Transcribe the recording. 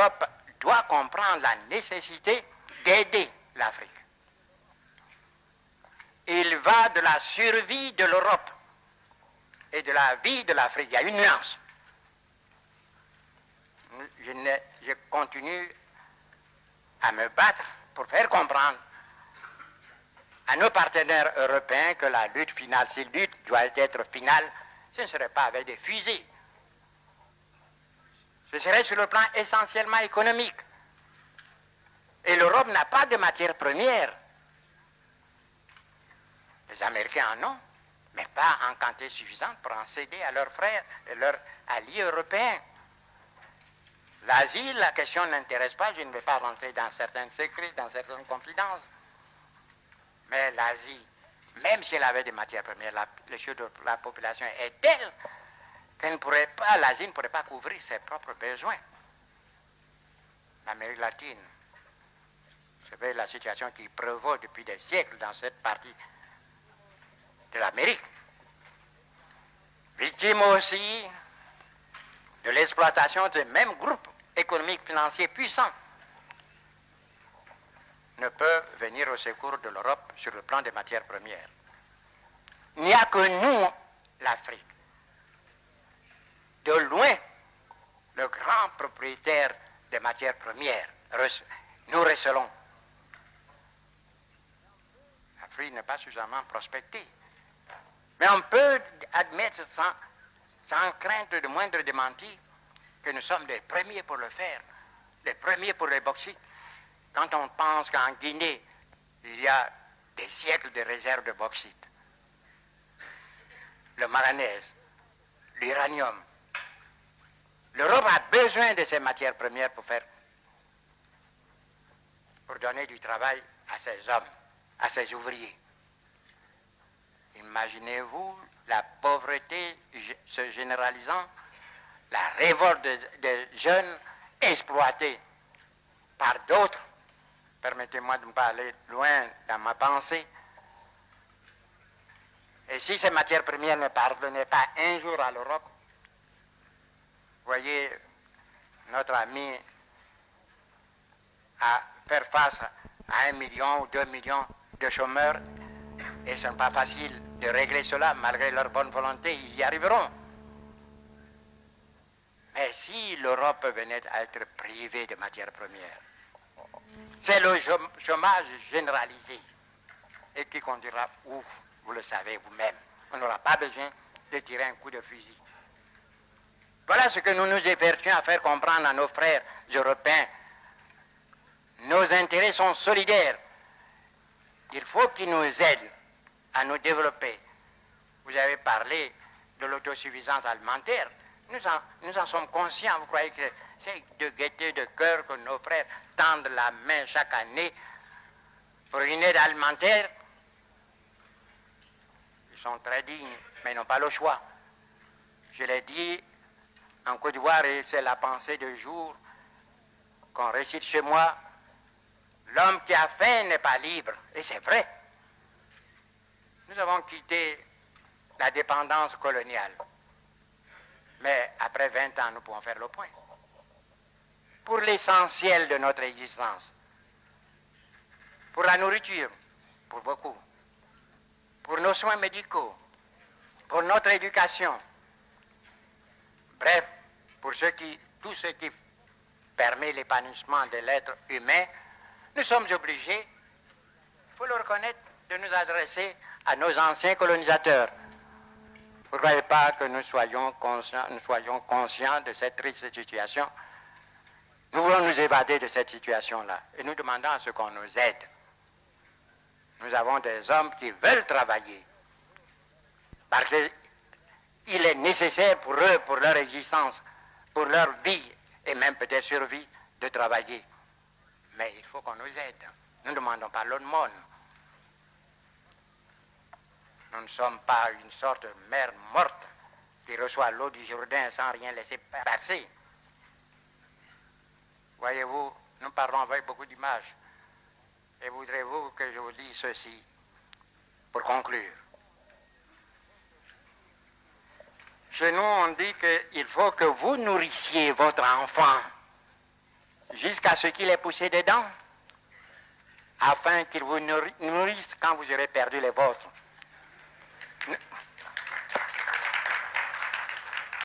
l'Europe doit comprendre la nécessité d'aider l'Afrique. Il va de la survie de l'Europe et de la vie de l'Afrique. Il y a une nuance. Je continue à me battre pour faire comprendre à nos partenaires européens que la lutte finale, si la lutte doit être finale, ce ne serait pas avec des fusées. Ce serait sur le plan essentiellement économique. Et l'Europe n'a pas de matières premières. Les Américains en ont, mais pas en quantité suffisante pour en céder à leurs frères et leurs alliés européens. L'Asie, la question n'intéresse pas, je ne vais pas rentrer dans certains secrets, dans certaines confidences. Mais l'Asie, même si elle avait des matières premières, le chiffre de la population est tel qu'elle ne pourrait pas, l'Asie ne pourrait pas couvrir ses propres besoins. L'Amérique latine, c'est la situation qui prévaut depuis des siècles dans cette partie de l'Amérique. Victime aussi de l'exploitation de mêmes groupes économiques financiers puissants ne peuvent venir au secours de l'Europe sur le plan des matières premières. Il n'y a que nous, l'Afrique, de loin, le grand propriétaire des matières premières. Nous recelons. L'Afrique n'est pas suffisamment prospectée. Mais on peut admettre sans crainte de moindre démenti que nous sommes les premiers pour le faire, les premiers pour les bauxites. Quand on pense qu'en Guinée, il y a des siècles de réserves de bauxite, le manganèse, l'uranium, l'Europe a besoin de ces matières premières pour donner du travail à ces hommes, à ces ouvriers. Imaginez-vous la pauvreté se généralisant, la révolte des jeunes exploités par d'autres. Permettez-moi de ne pas aller loin dans ma pensée. Et si ces matières premières ne parvenaient pas un jour à l'Europe, voyez, notre ami à faire face à 1 million ou 2 millions de chômeurs, et ce n'est pas facile de régler cela, malgré leur bonne volonté, ils y arriveront. Mais si l'Europe venait à être privée de matières premières, c'est le chômage généralisé et qui conduira où, vous le savez vous-même. On n'aura pas besoin de tirer un coup de fusil. Voilà ce que nous nous évertuons à faire comprendre à nos frères européens. Nos intérêts sont solidaires. Il faut qu'ils nous aident à nous développer. Vous avez parlé de l'autosuffisance alimentaire. Nous en sommes conscients. Vous croyez que c'est de gaieté de cœur que nos frères tendent la main chaque année pour une aide alimentaire? Ils sont très dignes, mais ils n'ont pas le choix. Je l'ai dit en Côte d'Ivoire, et c'est la pensée du jour qu'on récite chez moi. L'homme qui a faim n'est pas libre. Et c'est vrai. Nous avons quitté la dépendance coloniale. Mais après 20 ans, nous pouvons faire le point. Pour l'essentiel de notre existence. Pour la nourriture, pour beaucoup. Pour nos soins médicaux. Pour notre éducation. Bref, pour tout ce qui permet l'épanouissement de l'être humain, nous sommes obligés, il faut le reconnaître, de nous adresser à nos anciens colonisateurs. Vous ne croyez pas que nous soyons conscients de cette triste situation? Nous voulons nous évader de cette situation-là et nous demandons à ce qu'on nous aide. Nous avons des hommes qui veulent travailler parce qu'il est nécessaire pour eux, pour leur existence, pour leur vie et même peut-être survie, de travailler. Mais il faut qu'on nous aide. Nous ne demandons pas l'aumône. Nous ne sommes pas une sorte de mère morte qui reçoit l'eau du Jourdain sans rien laisser passer. Voyez-vous, nous parlons avec beaucoup d'images. Et voudrez-vous que je vous dise ceci pour conclure? Chez nous, on dit qu'il faut que vous nourrissiez votre enfant. jusqu'à ce qu'il ait poussé des dents, afin qu'il vous nourrisse quand vous aurez perdu les vôtres.